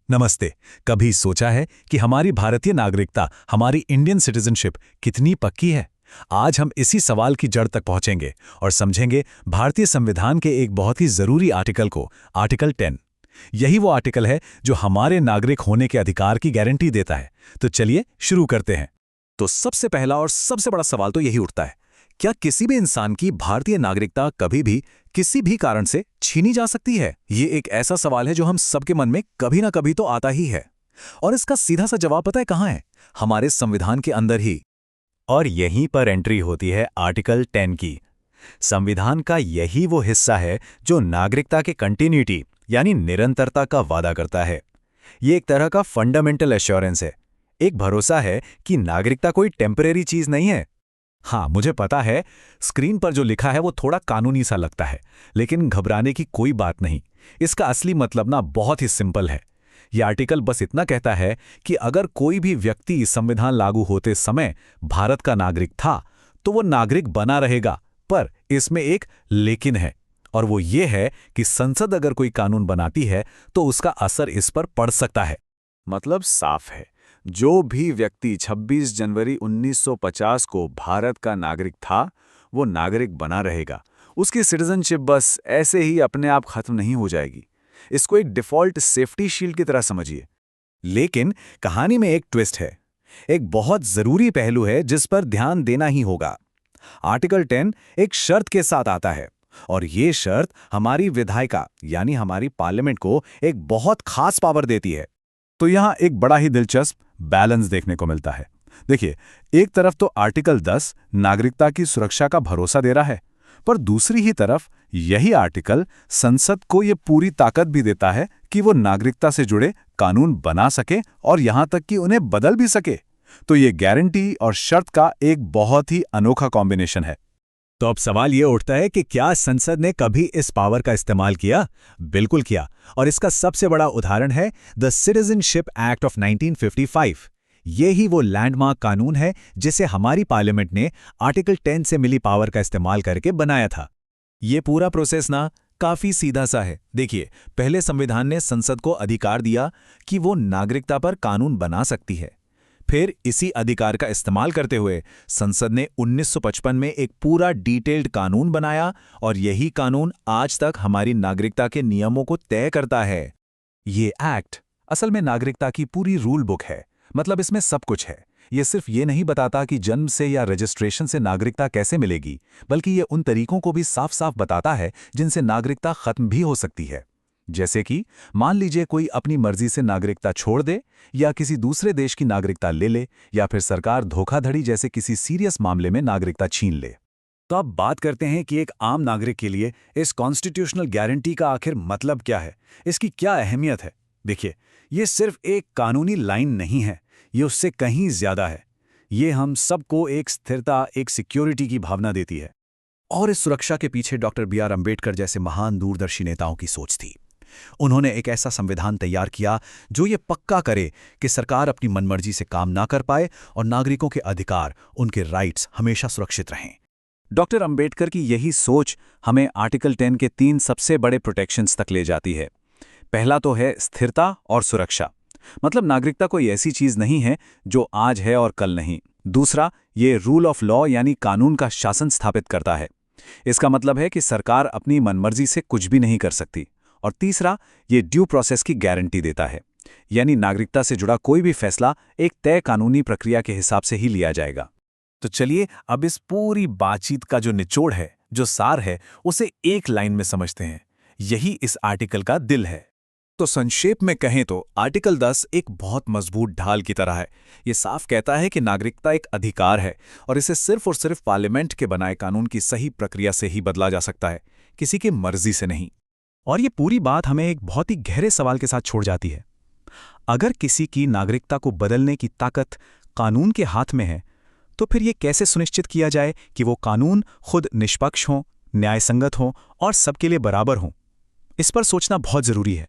नमस्ते। कभी सोचा है कि हमारी भारतीय नागरिकता, हमारी इंडियन सिटीजनशिप कितनी पक्की है? आज हम इसी सवाल की जड़ तक पहुंचेंगे और समझेंगे भारतीय संविधान के एक बहुत ही जरूरी आर्टिकल को, आर्टिकल 10। यही वो आर्टिकल है जो हमारे नागरिक होने के अधिकार की गारंटी देता है। तो चलिए शुरू करते हैं। तो सबसे पहला और सबसे बड़ा सवाल तो यही उठता है, क्या किसी भी इंसान की भारतीय नागरिकता कभी भी किसी भी कारण से छीनी जा सकती है? ये एक ऐसा सवाल है जो हम सबके मन में कभी ना कभी तो आता ही है। और इसका सीधा सा जवाब पता है कहाँ है? हमारे संविधान के अंदर ही। और यहीं पर एंट्री होती है आर्टिकल 10 की। संविधान का यही वो हिस्सा है जो नागरिकता के कंटिन्यूटी यानी निरंतरता का वादा करता है। ये एक तरह का फंडामेंटल एश्योरेंस है, एक भरोसा है कि नागरिकता कोई टेम्परेरी चीज नहीं है। हाँ, मुझे पता है स्क्रीन पर जो लिखा है वो थोड़ा कानूनी सा लगता है, लेकिन घबराने की कोई बात नहीं। इसका असली मतलब ना बहुत ही सिंपल है। यह आर्टिकल बस इतना कहता है कि अगर कोई भी व्यक्ति संविधान लागू होते समय भारत का नागरिक था, तो वो नागरिक बना रहेगा। पर इसमें एक लेकिन है, और वो ये है कि संसद अगर कोई कानून बनाती है तो उसका असर इस पर पड़ सकता है। मतलब साफ है, जो भी व्यक्ति 26 जनवरी 1950 को भारत का नागरिक था, वो नागरिक बना रहेगा। उसकी सिटीजनशिप बस ऐसे ही अपने आप खत्म नहीं हो जाएगी। इसको एक डिफ़ॉल्ट सेफ्टी शील्ड की तरह समझिए। लेकिन कहानी में एक ट्विस्ट है, एक बहुत ज़रूरी पहलू है जिस पर ध्यान देना ही होगा। आर्टिकल 10 एक शर्त के साथ आता है, और ये शर्त हमारी विधायिका यानी हमारी पार्लियामेंट को एक बहुत खास पावर देती है। तो यहाँ एक बड़ा ही दिलचस्प बैलेंस देखने को मिलता है। देखिए, एक तरफ तो आर्टिकल 10 नागरिकता की सुरक्षा का भरोसा दे रहा है, पर दूसरी ही तरफ यही आर्टिकल संसद को ये पूरी ताकत भी देता है कि वो नागरिकता से जुड़े कानून बना सके और यहाँ तक कि उन्हें बदल भी सके। तो ये गारंटी और शर्त का एक बहुत ही अनोखा कॉम्बिनेशन है। तो अब सवाल ये उठता है कि क्या संसद ने कभी इस पावर का इस्तेमाल किया? बिल्कुल किया, और इसका सबसे बड़ा उदाहरण है द सिटीजनशिप एक्ट ऑफ 1955। ये ही वो लैंडमार्क कानून है जिसे हमारी पार्लियामेंट ने आर्टिकल 10 से मिली पावर का इस्तेमाल करके बनाया था। ये पूरा प्रोसेस ना काफी सीधा सा है। देखिए, पहले संविधान ने संसद को अधिकार दिया कि वो नागरिकता पर कानून बना सकती है। फिर इसी अधिकार का इस्तेमाल करते हुए संसद ने 1955 में एक पूरा डिटेल्ड कानून बनाया, और यही कानून आज तक हमारी नागरिकता के नियमों को तय करता है। ये एक्ट असल में नागरिकता की पूरी रूल बुक है। मतलब इसमें सब कुछ है। ये सिर्फ ये नहीं बताता कि जन्म से या रजिस्ट्रेशन से नागरिकता कैसे मिलेगी, बल्कि ये उन तरीकों को भी साफ साफ बताता है जिनसे नागरिकता खत्म भी हो सकती है। जैसे कि मान लीजिए कोई अपनी मर्जी से नागरिकता छोड़ दे, या किसी दूसरे देश की नागरिकता ले ले, या फिर सरकार धोखाधड़ी जैसे किसी सीरियस मामले में नागरिकता छीन ले। तो अब बात करते हैं कि एक आम नागरिक के लिए इस कॉन्स्टिट्यूशनल गारंटी का आखिर मतलब क्या है, इसकी क्या अहमियत है। देखिए, ये सिर्फ एक कानूनी लाइन नहीं है, ये उससे कहीं ज्यादा है। ये हम सबको एक स्थिरता, एक सिक्योरिटी की भावना देती है। और इस सुरक्षा के पीछे डॉक्टर बी आर अम्बेडकर जैसे महान दूरदर्शी नेताओं की सोच थी। उन्होंने एक ऐसा संविधान तैयार किया जो ये पक्का करे कि सरकार अपनी मनमर्जी से काम ना कर पाए और नागरिकों के अधिकार, उनके राइट्स हमेशा सुरक्षित रहें। डॉक्टर अंबेडकर की यही सोच हमें आर्टिकल 10 के 3 सबसे बड़े प्रोटेक्शंस तक ले जाती है। पहला तो है स्थिरता और सुरक्षा। मतलब नागरिकता कोई ऐसी चीज नहीं है जो आज है और कल नहीं। दूसरा, ये रूल ऑफ लॉ यानी कानून का शासन स्थापित करता है। इसका मतलब है कि सरकार अपनी मनमर्जी से कुछ भी नहीं कर सकती। और तीसरा, ये ड्यू प्रोसेस की गारंटी देता है, यानी नागरिकता से जुड़ा कोई भी फैसला एक तय कानूनी प्रक्रिया के हिसाब से ही लिया जाएगा। तो चलिए अब इस पूरी बातचीत का जो निचोड़ है, जो सार है, उसे एक लाइन में समझते हैं। यही इस आर्टिकल का दिल है। तो संक्षेप में कहें तो आर्टिकल 10 एक बहुत मजबूत ढाल की तरह है। ये साफ कहता है कि नागरिकता एक अधिकार है, और इसे सिर्फ और सिर्फ पार्लियामेंट के बनाए कानून की सही प्रक्रिया से ही बदला जा सकता है, किसी की मर्जी से नहीं। और ये पूरी बात हमें एक बहुत ही गहरे सवाल के साथ छोड़ जाती है। अगर किसी की नागरिकता को बदलने की ताकत कानून के हाथ में है, तो फिर ये कैसे सुनिश्चित किया जाए कि वो कानून खुद निष्पक्ष हों, न्यायसंगत हों और सबके लिए बराबर हों? इस पर सोचना बहुत जरूरी है।